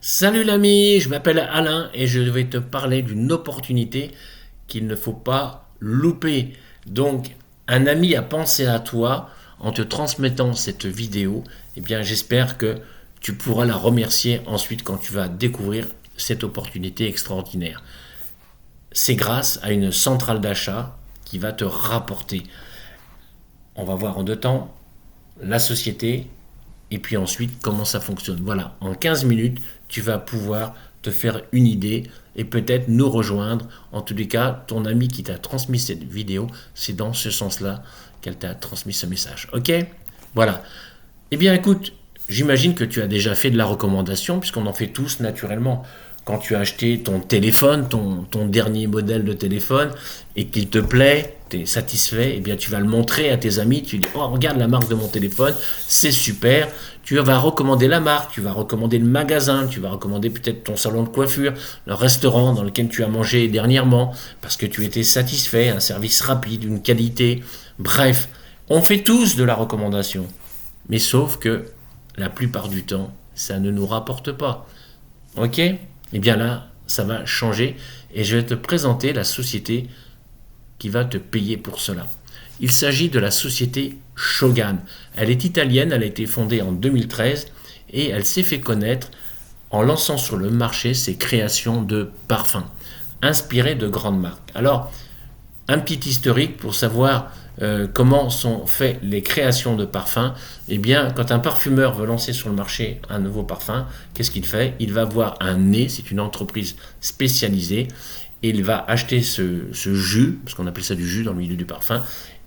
Salut l'ami, je m'appelle Alain et je vais te parler d'une opportunité qu'il ne faut pas louper. Donc, un ami a pensé à toi en te transmettant cette vidéo. Eh bien, j'espère que tu pourras la remercier ensuite quand tu vas découvrir cette opportunité extraordinaire. C'est grâce à une centrale d'achat qui va te rapporter. On va voir en deux temps la société et puis ensuite comment ça fonctionne. Voilà, en 15 minutes, tu vas pouvoir te faire une idée et peut-être nous rejoindre. En tous les cas, ton ami qui t'a transmis cette vidéo, c'est dans ce sens-là qu'elle t'a transmis ce message. Ok? Voilà. Eh bien, écoute, j'imagine que tu as déjà fait de la recommandation, puisqu'on en fait tous naturellement. Quand tu as acheté ton téléphone, ton dernier modèle de téléphone, et qu'il te plaît, tu es satisfait, eh bien tu vas le montrer à tes amis, tu dis oh regarde la marque de mon téléphone, c'est super. Tu vas recommander la marque, tu vas recommander le magasin, tu vas recommander peut-être ton salon de coiffure, le restaurant dans lequel tu as mangé dernièrement, parce que tu étais satisfait, un service rapide, une qualité. Bref, on fait tous de la recommandation. Mais sauf que la plupart du temps, ça ne nous rapporte pas. Ok? Eh bien là, ça va changer et je vais te présenter la société qui va te payer pour cela. Il s'agit de la société Shogun. Elle est italienne, elle a été fondée en 2013 et elle s'est fait connaître en lançant sur le marché ses créations de parfums, inspirées de grandes marques. Alors, un petit historique pour savoir comment sont faites les créations de parfums. Eh bien, quand un parfumeur veut lancer sur le marché un nouveau parfum, qu'est-ce qu'il fait? Il va voir un nez, c'est une entreprise spécialisée, et il va acheter ce jus, parce qu'on appelle ça du jus dans le milieu du parfum,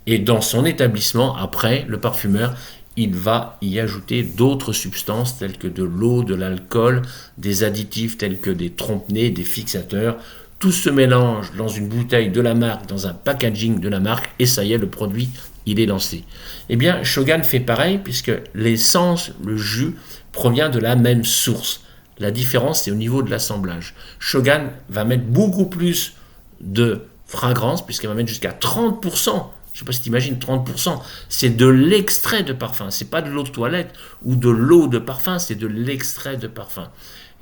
et dans son établissement, après, le parfumeur, il va y ajouter d'autres substances telles que de l'eau, de l'alcool, des additifs tels que des trompe-nez, des fixateurs. Tout se mélange dans une bouteille de la marque, dans un packaging de la marque, et ça y est, le produit, il est lancé. Eh bien, Shogun fait pareil, puisque l'essence, le jus, provient de la même source. La différence, c'est au niveau de l'assemblage. Shogun va mettre beaucoup plus de fragrance, puisqu'elle va mettre jusqu'à 30%. Je ne sais pas si tu imagines, 30%. C'est de l'extrait de parfum. C'est pas de l'eau de toilette ou de l'eau de parfum, c'est de l'extrait de parfum.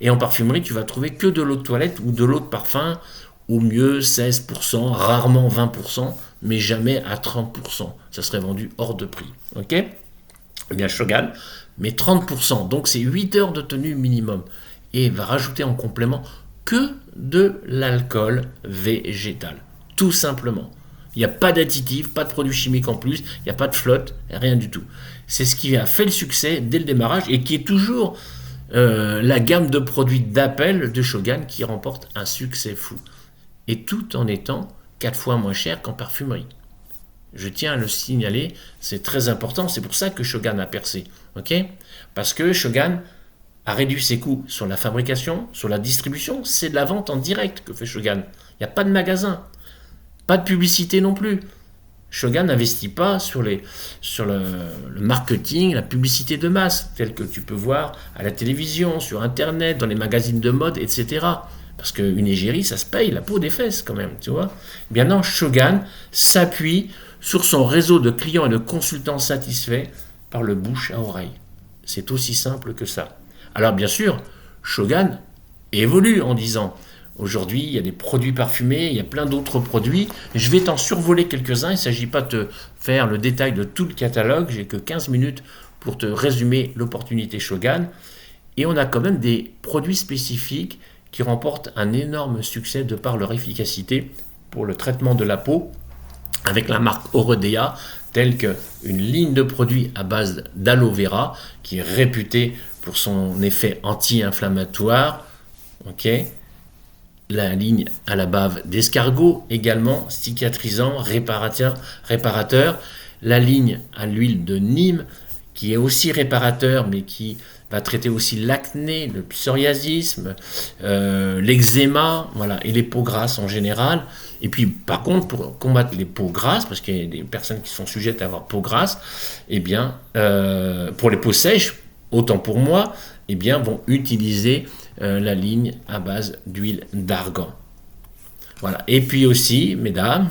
Et en parfumerie, tu vas trouver que de l'eau de toilette ou de l'eau de parfum, au mieux 16%, rarement 20%, mais jamais à 30%. Ça serait vendu hors de prix. Ok? Eh bien, Shogun met 30%, donc c'est 8 heures de tenue minimum. Et va rajouter en complément que de l'alcool végétal. Tout simplement. Il n'y a pas d'additifs, pas de produits chimiques en plus, il n'y a pas de flotte, rien du tout. C'est ce qui a fait le succès dès le démarrage et qui est toujours la gamme de produits d'appel de Shogun qui remporte un succès fou. Et tout en étant 4 fois moins cher qu'en parfumerie. Je tiens à le signaler, c'est très important, c'est pour ça que Shogun a percé. Okay? Parce que Shogun a réduit ses coûts sur la fabrication, sur la distribution, c'est de la vente en direct que fait Shogun. Il n'y a pas de magasin, pas de publicité non plus. Shogun n'investit pas sur le marketing, la publicité de masse, telle que tu peux voir à la télévision, sur Internet, dans les magazines de mode, etc. Parce qu'une égérie, ça se paye la peau des fesses quand même, tu vois. Eh bien non, Shogun s'appuie sur son réseau de clients et de consultants satisfaits par le bouche à oreille. C'est aussi simple que ça. Alors bien sûr, Shogun évolue en disant aujourd'hui, il y a des produits parfumés, il y a plein d'autres produits. Je vais t'en survoler quelques-uns. Il ne s'agit pas de te faire le détail de tout le catalogue. J'ai que 15 minutes pour te résumer l'opportunité Shogun. Et on a quand même des produits spécifiques qui remportent un énorme succès de par leur efficacité pour le traitement de la peau, avec la marque Orodea, telle qu'une ligne de produits à base d'aloe vera, qui est réputée pour son effet anti-inflammatoire. Ok. La ligne à la bave d'escargot, également cicatrisant, réparateur. La ligne à l'huile de Nîmes, qui est aussi réparateur, mais qui va traiter aussi l'acné, le psoriasisme, l'eczéma, voilà, et les peaux grasses en général. Et puis, par contre, pour combattre les peaux grasses, parce qu'il y a des personnes qui sont sujettes à avoir peau grasse, eh bien, pour les peaux sèches, autant pour moi, eh bien, vont utiliser la ligne à base d'huile d'argan. Voilà. Et puis aussi, mesdames,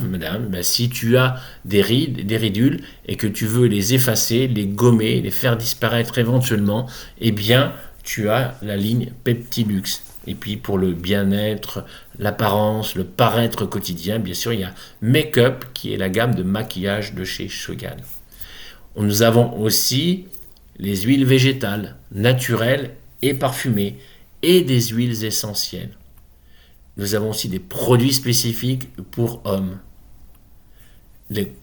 ben, si tu as des rides, des ridules, et que tu veux les effacer, les gommer, les faire disparaître éventuellement, eh bien, tu as la ligne Peptilux. Et puis pour le bien-être, l'apparence, le paraître quotidien, bien sûr, il y a Make-up qui est la gamme de maquillage de chez Shogan. Nous avons aussi les huiles végétales, naturelles et parfumées, et des huiles essentielles. Nous avons aussi des produits spécifiques pour hommes. Les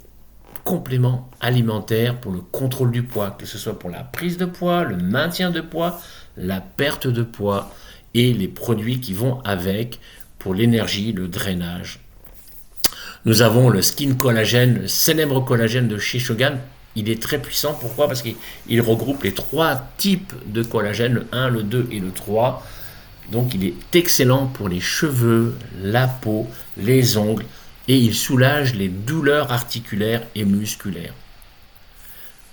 compléments alimentaires pour le contrôle du poids, que ce soit pour la prise de poids, le maintien de poids, la perte de poids, et les produits qui vont avec pour l'énergie, le drainage. Nous avons le Skin Collagène, le célèbre collagène de chez Shogan. Il est très puissant. Pourquoi? Parce qu'il regroupe les 3 types de collagène, le 1, le 2 et le 3. Donc il est excellent pour les cheveux, la peau, les ongles, et il soulage les douleurs articulaires et musculaires.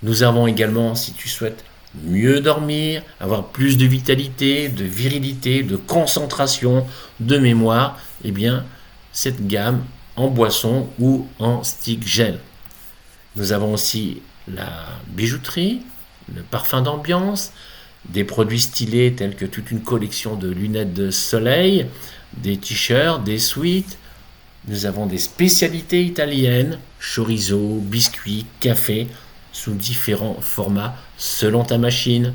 Nous avons également, si tu souhaites mieux dormir, avoir plus de vitalité, de virilité, de concentration, de mémoire, eh bien, cette gamme en boisson ou en stick gel. Nous avons aussi la bijouterie, le parfum d'ambiance, des produits stylés tels que toute une collection de lunettes de soleil, des t-shirts, des sweats. Nous avons des spécialités italiennes, chorizo, biscuits, café, sous différents formats selon ta machine.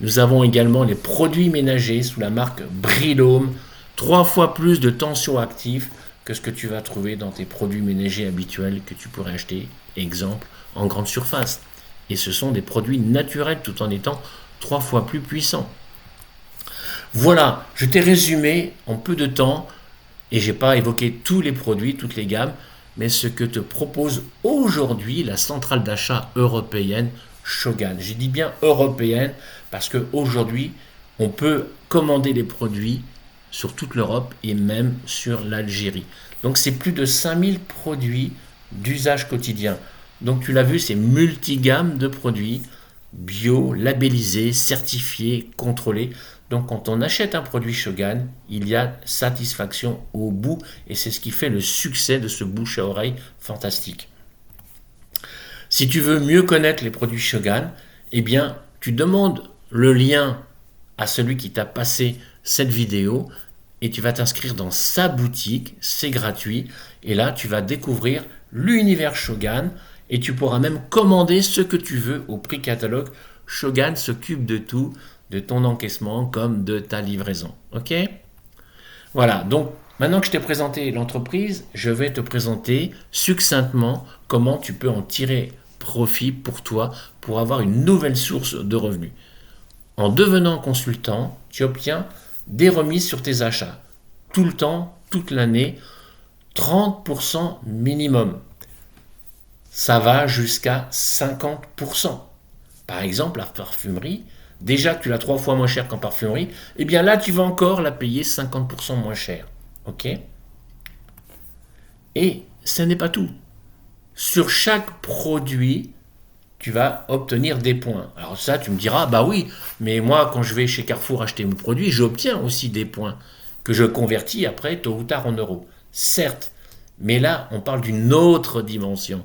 Nous avons également les produits ménagers sous la marque Brilome, 3 fois plus de tensioactifs que ce que tu vas trouver dans tes produits ménagers habituels que tu pourrais acheter, exemple, en grande surface. Et ce sont des produits naturels tout en étant 3 fois plus puissants. Voilà, je t'ai résumé en peu de temps et j'ai pas évoqué tous les produits, toutes les gammes, mais ce que te propose aujourd'hui la centrale d'achat européenne Shogan. J'ai dit bien européenne parce qu'aujourd'hui, on peut commander les produits sur toute l'Europe et même sur l'Algérie. Donc c'est plus de 5000 produits d'usage quotidien. Donc tu l'as vu, c'est multigamme de produits bio, labellisés, certifiés, contrôlés. Donc quand on achète un produit Shogan, il y a satisfaction au bout et c'est ce qui fait le succès de ce bouche à oreille fantastique. Si tu veux mieux connaître les produits Shogan, eh bien tu demandes le lien à celui qui t'a passé cette vidéo et tu vas t'inscrire dans sa boutique, c'est gratuit et là tu vas découvrir l'univers Shogan et tu pourras même commander ce que tu veux au prix catalogue. Shogan s'occupe de tout, de ton encaissement comme de ta livraison. Ok? Voilà, donc maintenant que je t'ai présenté l'entreprise, je vais te présenter succinctement comment tu peux en tirer profit pour toi, pour avoir une nouvelle source de revenus. En devenant consultant, tu obtiens des remises sur tes achats. Tout le temps, toute l'année, 30% minimum. Ça va jusqu'à 50%. Par exemple, la parfumerie, déjà que tu l'as 3 fois moins cher qu'en parfumerie, eh bien là, tu vas encore la payer 50% moins cher. Ok? Et ce n'est pas tout. Sur chaque produit, tu vas obtenir des points. Alors ça, tu me diras, bah oui, mais moi, quand je vais chez Carrefour acheter mes produits, j'obtiens aussi des points que je convertis après, tôt ou tard, en euros. Certes, mais là, on parle d'une autre dimension.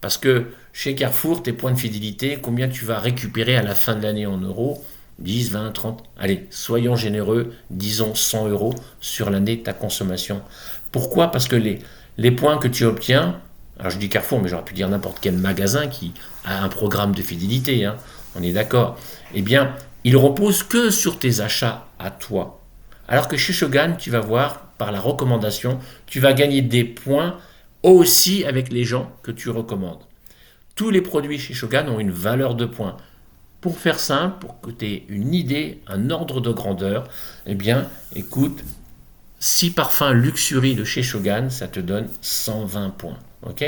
Parce que chez Carrefour, tes points de fidélité, combien tu vas récupérer à la fin de l'année en euros? 10, 20, 30, allez, soyons généreux, disons 100 euros sur l'année de ta consommation. Pourquoi? Parce que les points que tu obtiens, alors je dis Carrefour, mais j'aurais pu dire n'importe quel magasin qui a un programme de fidélité, hein, on est d'accord, eh bien, il repose que sur tes achats à toi. Alors que chez Shogan, tu vas voir, par la recommandation, tu vas gagner des points aussi avec les gens que tu recommandes. Tous les produits chez Shogan ont une valeur de points. Pour faire simple, pour que tu aies une idée, un ordre de grandeur, eh bien, écoute, 6 parfums Luxury de chez Shogan, ça te donne 120 points. Ok?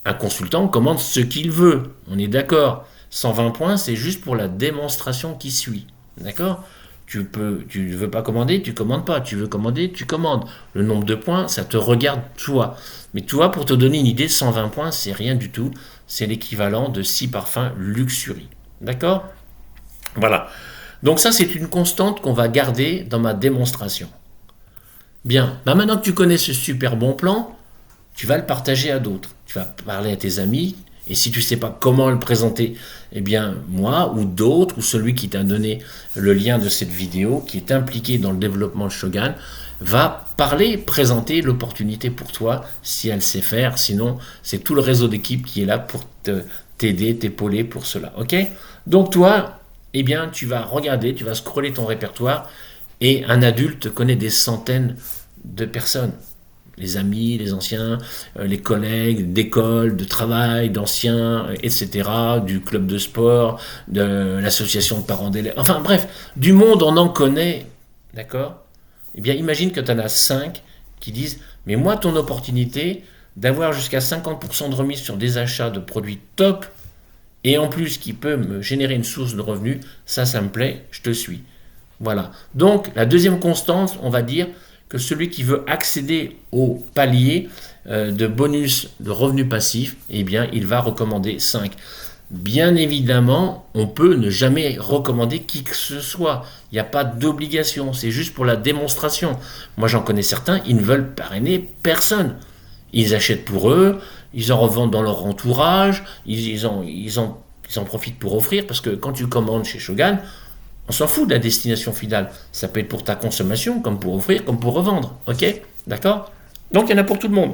Un consultant commande ce qu'il veut, on est d'accord. 120 points, c'est juste pour la démonstration qui suit. D'accord? Tu ne veux pas commander, tu commandes pas. Tu veux commander, tu commandes. Le nombre de points, ça te regarde toi. Mais tu vois, pour te donner une idée, 120 points, c'est rien du tout. C'est l'équivalent de 6 parfums Luxury. D'accord? Voilà. Donc ça, c'est une constante qu'on va garder dans ma démonstration. Bien. Maintenant que tu connais ce super bon plan, tu vas le partager à d'autres. Tu vas parler à tes amis Et si tu ne sais pas comment le présenter, eh bien moi ou d'autres, ou celui qui t'a donné le lien de cette vidéo, qui est impliqué dans le développement de Shogun, va parler, présenter l'opportunité pour toi, si elle sait faire. Sinon, c'est tout le réseau d'équipe qui est là pour t'aider, t'épauler pour cela. Ok? Donc toi, eh bien, tu vas regarder, tu vas scroller ton répertoire, et un adulte connaît des centaines de personnes. Les amis, les anciens, les collègues d'école, de travail, d'anciens, etc., du club de sport, de l'association de parents d'élèves, enfin bref, du monde on en connaît, d'accord? Eh bien imagine que tu en as 5 qui disent, mais moi ton opportunité d'avoir jusqu'à 50% de remise sur des achats de produits top, et en plus qui peut me générer une source de revenus, ça me plaît, je te suis. Voilà. Donc la deuxième constante, on va dire, que celui qui veut accéder au palier de bonus de revenus passifs, eh bien, il va recommander 5. Bien évidemment, on peut ne jamais recommander qui que ce soit. Il n'y a pas d'obligation, c'est juste pour la démonstration. Moi, j'en connais certains, ils ne veulent parrainer personne. Ils achètent pour eux, ils en revendent dans leur entourage, ils en profitent pour offrir, parce que quand tu commandes chez Shogun, on s'en fout de la destination finale. Ça peut être pour ta consommation, comme pour offrir, comme pour revendre. Ok? D'accord? Donc il y en a pour tout le monde.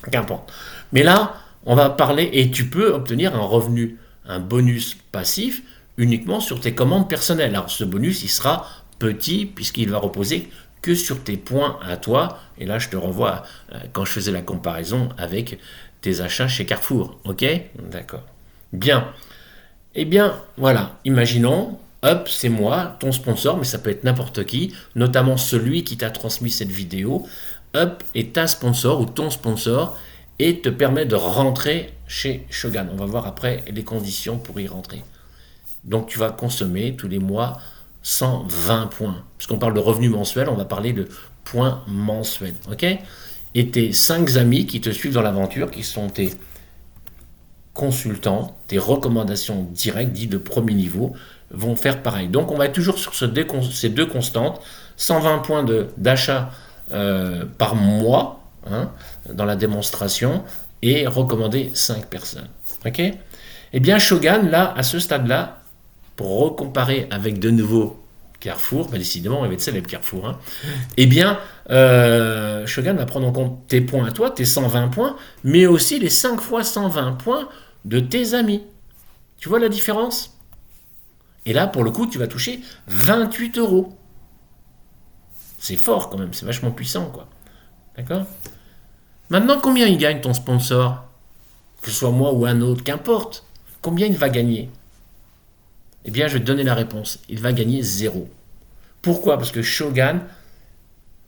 Qu'importe. Mais là, on va parler, et tu peux obtenir un revenu, un bonus passif, uniquement sur tes commandes personnelles. Alors ce bonus, il sera petit, puisqu'il va reposer que sur tes points à toi. Et là, je te revois quand je faisais la comparaison avec tes achats chez Carrefour. Ok? D'accord. Bien. Eh bien, voilà. Imaginons... Hop, c'est moi, ton sponsor, mais ça peut être n'importe qui, notamment celui qui t'a transmis cette vidéo. Hop, est ta sponsor ou ton sponsor et te permet de rentrer chez Shogun. On va voir après les conditions pour y rentrer. Donc tu vas consommer tous les mois 120 points. Puisqu'on parle de revenus mensuels, on va parler de points mensuels. Ok? Et tes 5 amis qui te suivent dans l'aventure, qui sont tes consultants, tes recommandations directes, dites de premier niveau, vont faire pareil. Donc on va être toujours sur ces deux constantes, 120 points d'achat par mois, hein, dans la démonstration, et recommander 5 personnes. Ok? Eh bien Shogun, là, à ce stade-là, pour recomparer avec de nouveau Carrefour, décidément, on va être célèbre Carrefour, hein, eh bien, Shogun va prendre en compte tes points à toi, tes 120 points, mais aussi les 5 fois 120 points de tes amis. Tu vois la différence? Et là, pour le coup, tu vas toucher 28 euros. C'est fort quand même, c'est vachement puissant, quoi. D'accord? Maintenant, combien il gagne ton sponsor? Que ce soit moi ou un autre, qu'importe. Combien il va gagner? Eh bien, je vais te donner la réponse. Il va gagner 0. Pourquoi? Parce que Shogun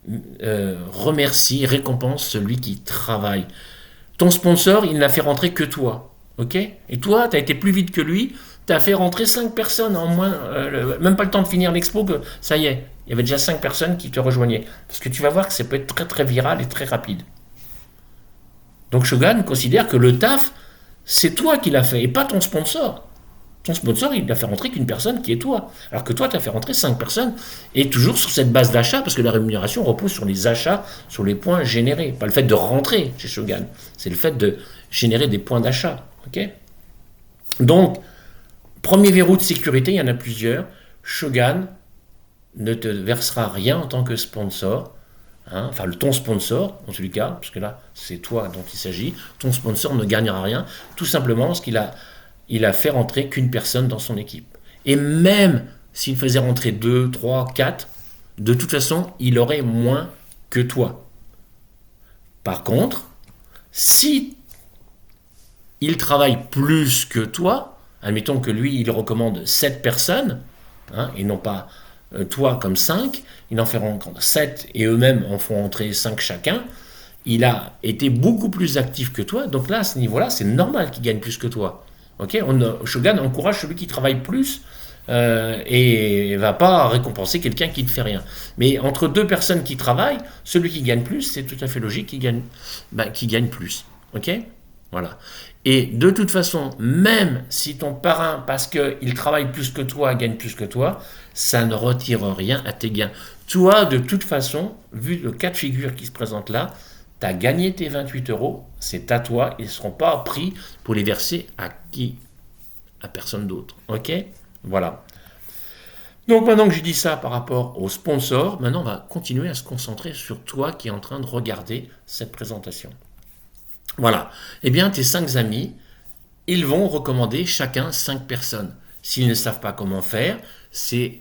remercie, récompense celui qui travaille. Ton sponsor, il n'a fait rentrer que toi. Ok? Et toi, tu as été plus vite que lui, tu as fait rentrer 5 personnes en moins, même pas le temps de finir l'expo, que ça y est, il y avait déjà 5 personnes qui te rejoignaient. Parce que tu vas voir que ça peut être très très viral et très rapide. Donc Shogun considère que le taf, c'est toi qui l'as fait et pas ton sponsor. Ton sponsor, il n'a fait rentrer qu'une personne qui est toi. Alors que toi, tu as fait rentrer 5 personnes et toujours sur cette base d'achat, parce que la rémunération repose sur les achats, sur les points générés. Pas le fait de rentrer chez Shogun, c'est le fait de générer des points d'achat. Okay? Donc, premier verrou de sécurité, il y en a plusieurs. Shogun ne te versera rien en tant que sponsor. Hein, enfin, ton sponsor, en tout cas, parce que là, c'est toi dont il s'agit. Ton sponsor ne gagnera rien, tout simplement parce qu'il a fait rentrer qu'une personne dans son équipe. Et même s'il faisait rentrer 2, 3, 4, de toute façon, il aurait moins que toi. Par contre, si il travaille plus que toi, admettons que lui, il recommande 7 personnes, hein, et non pas toi comme 5, il en fait rentrer 7 et eux-mêmes en font entrer 5 chacun, il a été beaucoup plus actif que toi, donc là, à ce niveau-là, c'est normal qu'il gagne plus que toi. Okay? Shogun encourage celui qui travaille plus et ne va pas récompenser quelqu'un qui ne fait rien. Mais entre 2 personnes qui travaillent, celui qui gagne plus, c'est tout à fait logique qu'il gagne plus. Ok? Voilà. Et de toute façon, même si ton parrain, parce qu'il travaille plus que toi, gagne plus que toi, ça ne retire rien à tes gains. Toi, de toute façon, vu le cas de figure qui se présente là, tu as gagné tes 28 euros, c'est à toi, ils ne seront pas pris pour les verser à qui? À personne d'autre. Ok? Voilà. Donc maintenant que j'ai dit ça par rapport aux sponsors, maintenant on va continuer à se concentrer sur toi qui es en train de regarder cette présentation. Voilà. Eh bien, tes 5 amis, ils vont recommander chacun 5 personnes. S'ils ne savent pas comment faire, c'est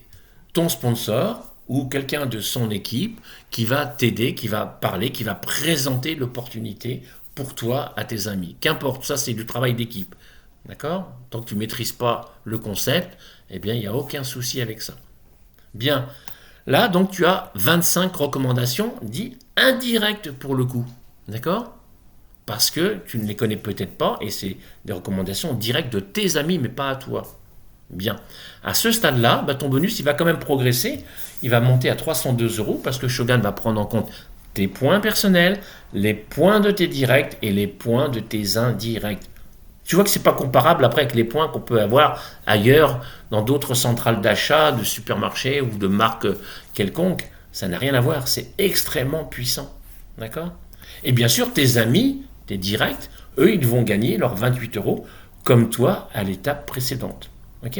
ton sponsor ou quelqu'un de son équipe qui va t'aider, qui va parler, qui va présenter l'opportunité pour toi à tes amis. Qu'importe, ça c'est du travail d'équipe. D'accord? Tant que tu ne maîtrises pas le concept, eh bien, il n'y a aucun souci avec ça. Bien. Là, donc, tu as 25 recommandations dites indirectes pour le coup. D'accord? Parce que tu ne les connais peut-être pas et c'est des recommandations directes de tes amis, mais pas à toi. Bien. À ce stade-là, ton bonus, il va quand même progresser. Il va monter à 302 euros parce que Shogun va prendre en compte tes points personnels, les points de tes directs et les points de tes indirects. Tu vois que c'est pas comparable après avec les points qu'on peut avoir ailleurs dans d'autres centrales d'achat, de supermarchés ou de marques quelconques. Ça n'a rien à voir, c'est extrêmement puissant. D'accord? Et bien sûr, tes amis, tes directs, eux, ils vont gagner leurs 28 euros comme toi à l'étape précédente. Ok?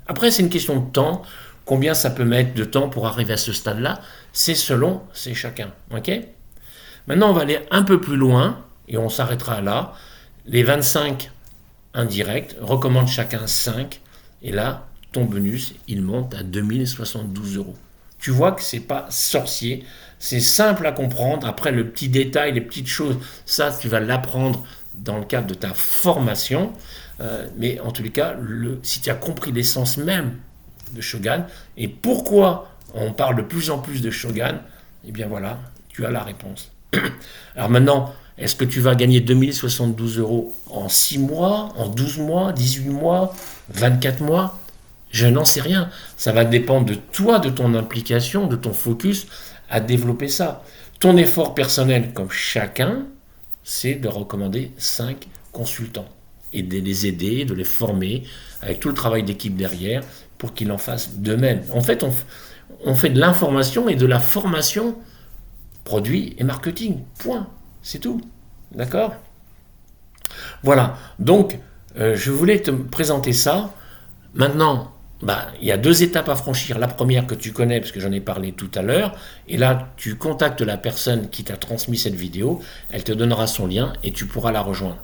Après, c'est une question de temps. Combien ça peut mettre de temps pour arriver à ce stade-là? C'est selon, c'est chacun. Ok? Maintenant, on va aller un peu plus loin et on s'arrêtera là. Les 25 indirects recommandent chacun 5 et là, ton bonus, il monte à 2072 euros. Tu vois que c'est pas sorcier, c'est simple à comprendre. Après, le petit détail, les petites choses, ça, tu vas l'apprendre dans le cadre de ta formation. Mais en tous les cas, si tu as compris l'essence même de Shogun et pourquoi on parle de plus en plus de Shogun, eh bien voilà, tu as la réponse. Alors maintenant, est-ce que tu vas gagner 2072 euros en 6 mois, en 12 mois, 18 mois, 24 mois? Je n'en sais rien. Ça va dépendre de toi, de ton implication, de ton focus à développer ça. Ton effort personnel, comme chacun, c'est de recommander 5 consultants et de les aider, de les former avec tout le travail d'équipe derrière pour qu'ils en fassent de même. En fait, on fait de l'information et de la formation produit et marketing. Point. C'est tout. D'accord? Voilà. Donc, je voulais te présenter ça. Maintenant, il y a 2 étapes à franchir. La première que tu connais, parce que j'en ai parlé tout à l'heure. Et là, tu contactes la personne qui t'a transmis cette vidéo. Elle te donnera son lien et tu pourras la rejoindre.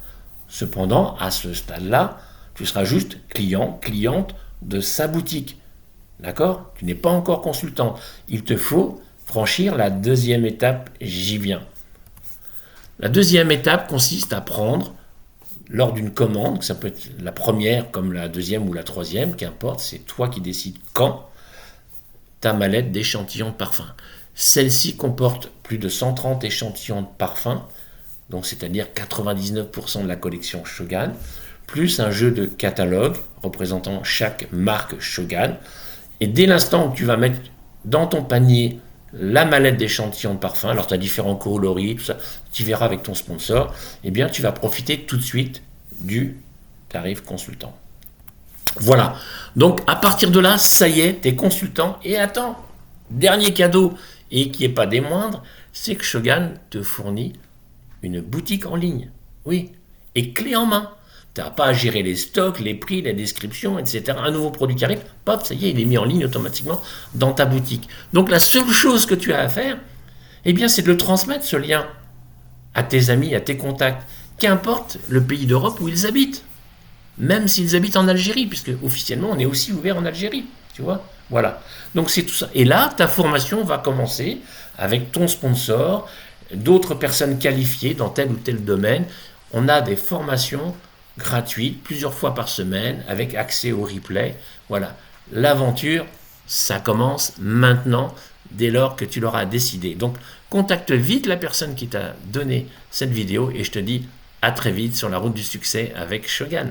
Cependant, à ce stade-là, tu seras juste client, cliente de sa boutique. D'accord? Tu n'es pas encore consultant. Il te faut franchir la 2e étape, j'y viens. La 2e étape consiste à prendre, lors d'une commande, ça peut être la première comme la 2e ou la 3e, qu'importe, c'est toi qui décides quand, ta mallette d'échantillons de parfum. Celle-ci comporte plus de 130 échantillons de parfum, donc c'est-à-dire 99% de la collection Shogun, plus un jeu de catalogue représentant chaque marque Shogun. Et dès l'instant où tu vas mettre dans ton panier la mallette d'échantillons de parfum, alors tu as différents coloris, tout ça, tu verras avec ton sponsor, eh bien tu vas profiter tout de suite du tarif consultant. Voilà, donc à partir de là, ça y est, tu es consultant. Et attends, dernier cadeau, et qui n'est pas des moindres, c'est que Shogun te fournit une boutique en ligne. Oui, et clé en main. Tu n'as pas à gérer les stocks, les prix, les descriptions, etc. Un nouveau produit qui arrive, pop, ça y est, il est mis en ligne automatiquement dans ta boutique. Donc la seule chose que tu as à faire, eh bien, c'est de le transmettre, ce lien, à tes amis, à tes contacts, qu'importe le pays d'Europe où ils habitent. Même s'ils habitent en Algérie, puisque officiellement, on est aussi ouvert en Algérie. Tu vois? Voilà. Donc c'est tout ça. Et là, ta formation va commencer avec ton sponsor, d'autres personnes qualifiées dans tel ou tel domaine. On a des formations gratuites, plusieurs fois par semaine, avec accès au replay. Voilà. L'aventure, ça commence maintenant, dès lors que tu l'auras décidé. Donc, contacte vite la personne qui t'a donné cette vidéo et je te dis à très vite sur la route du succès avec Shogun.